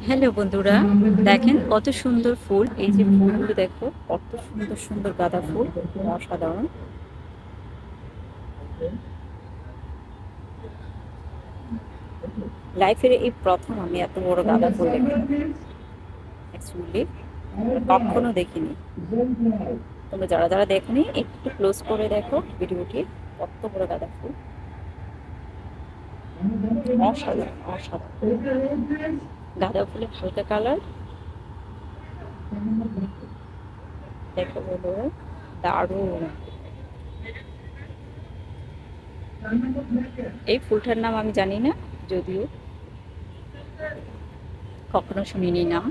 Hello বন্ধুরা, দেখেন কত সুন্দর ফুল। এই যে ফুলগুলো দেখো, কত সুন্দর সুন্দর গাঁদা ফুল, অসাধারণ। লাইফের এই প্রথম আমি এত বড় গাঁদা ফুল দেখলাম। অ্যাকচুয়ালি কখনো দেখিনি। তোমরা যারা যারা দেখনি একটু ক্লোজ করে দেখো ভিডিওটি। কত বড় গাঁদা ফুল, অসাধারণ অসাধারণ। গাঁদা ফুলের হালকা কালার দেখো বন্ধুরা, দারুণ। এই ফুলটার নাম আমি জানি না, যদিও কখনো শুনিনি নাম।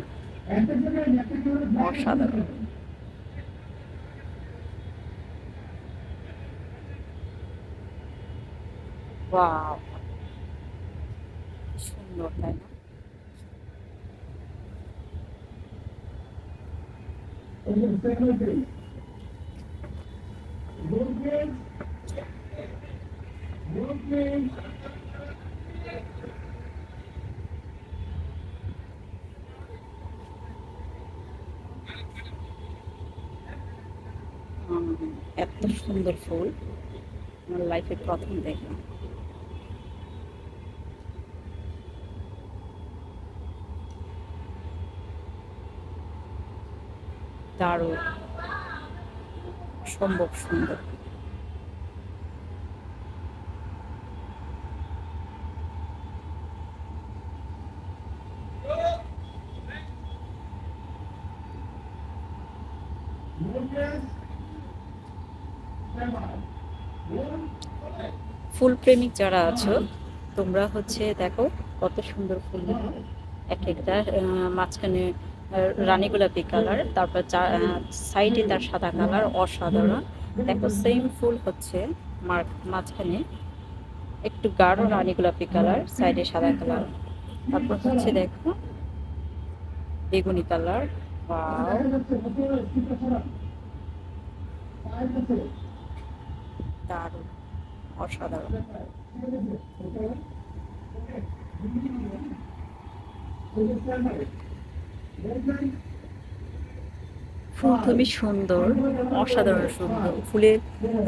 অসাধারণ। ওয়াও, সুন্দর তাই না? হুম, এত সুন্দর ফুল আমার লাইফে প্রথম দেখলাম। দারুণ, সম্ভব সুন্দর। ফুল প্রেমিক যারা আছো, তোমরা হচ্ছে দেখো কত সুন্দর ফুল। এক একটা মাঝখানে রানী গোলাপি কালার, তারপর সাইডে তার সাদা কালার, অসাধারণ। দেখো সেম ফুল হচ্ছে মাঝখানে একটু গাঢ় রানী গোলাপি কালার, সাইডে সাদা কালার, তারপর হচ্ছে দেখো বেগুনি কালার। ওয়াও, দারুণ, অসাধারণ। ফুল খুবই সুন্দর, অসাধারণ সুন্দর। ফুলের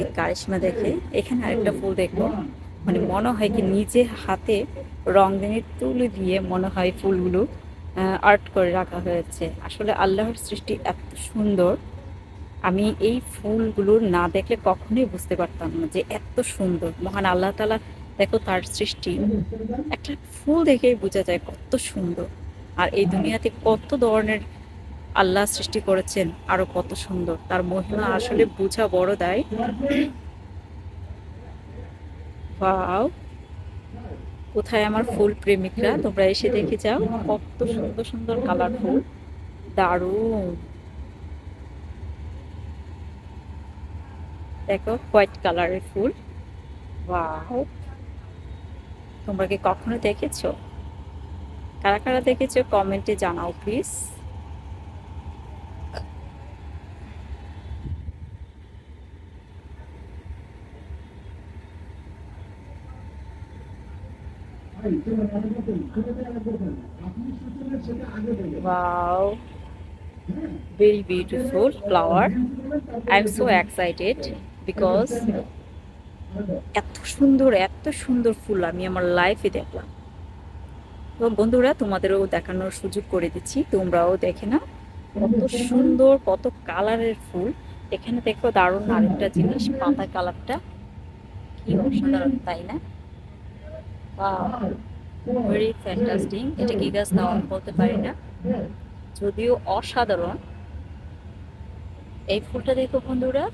এই কারিশমা দেখে এখানে আরেকটা ফুল দেখো, মানে মনে হয় কি নিজে হাতে রঙিনের তুলি দিয়ে মনে হয় ফুলগুলো আর্ট করে রাখা হয়েছে। আসলে আল্লাহর সৃষ্টি এত সুন্দর, আমি এই ফুলগুলো না দেখলে কখনোই বুঝতে পারতাম না যে এত সুন্দর। মহান আল্লাহ তাআলা দেখো তার সৃষ্টি, একটা ফুল দেখেই বোঝা যায় কত সুন্দর। আর এই দুনিয়াতে কত ধরনের আল্লাহ সৃষ্টি করেছেন, আরো কত সুন্দর। তার মহিমা আসলে বোঝা বড় দায়। ওয়াও, কোথায় আমার ফুল প্রেমিকরা, তোমরা এসে দেখে যাও কত সুন্দর সুন্দর কালারফুল, দারুণ। দেখো হোয়াইট কালারের ফুল। ওয়াও, তোমরা কি কখনো দেখেছো? কারা কারা দেখেছো কমেন্টে জানাও please. Wow, very beautiful flower. I'm so excited because এত সুন্দর ফুল আমি আমার লাইফে দেখলাম। তো বন্ধুরা, তোমাদেরও দেখানোর সুযোগ করে দিচ্ছি, তোমরাও দেখে না কত সুন্দর, কত কালারের ফুল। এখানে দেখো দারুণ আরেকটা জিনিস, পাতা কালারটা কি অসাধারণ তাই না? Very fantastic. এটা কি গাছ নাম আমি বলতে পারি না, যদিও অসাধারণ। এই ফুলটা দেখো বন্ধুরা,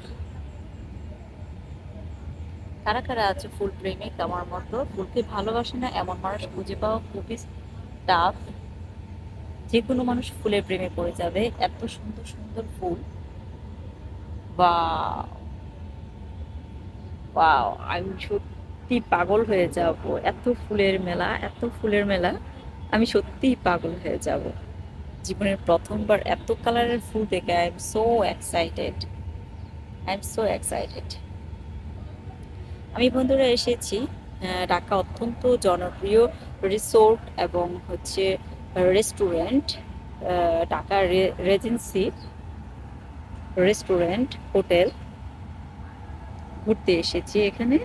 কারা কারা আছে ফুল প্রেমিক আমার মতো, ফুলকে ভালোবাসে না এমন মানুষ খুঁজে পাওয়া খুবই টাফ। যে কোনো মানুষ ফুলের প্রেমে পড়ে যাবে, এত সুন্দর সুন্দর ফুল। বা ওয়াও, আমি সত্যি পাগল হয়ে যাব। এত ফুলের মেলা, এত ফুলের মেলা, আমি সত্যিই পাগল হয়ে যাব। জীবনের প্রথমবার এত কালারের ফুল দেখে I am so excited, I am so excited. আমি বন্ধুরা এসেছি ঢাকা অত্যন্ত জনপ্রিয় রিসোর্ট এবং হচ্ছে restaurant, Dhaka Regency restaurant hotel ঘুরতে এসেছি এখানে।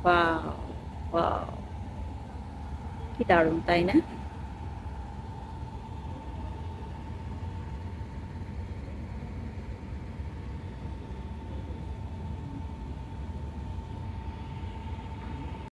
ওয়াও, ওয়াও, কি দারুণ তাই না?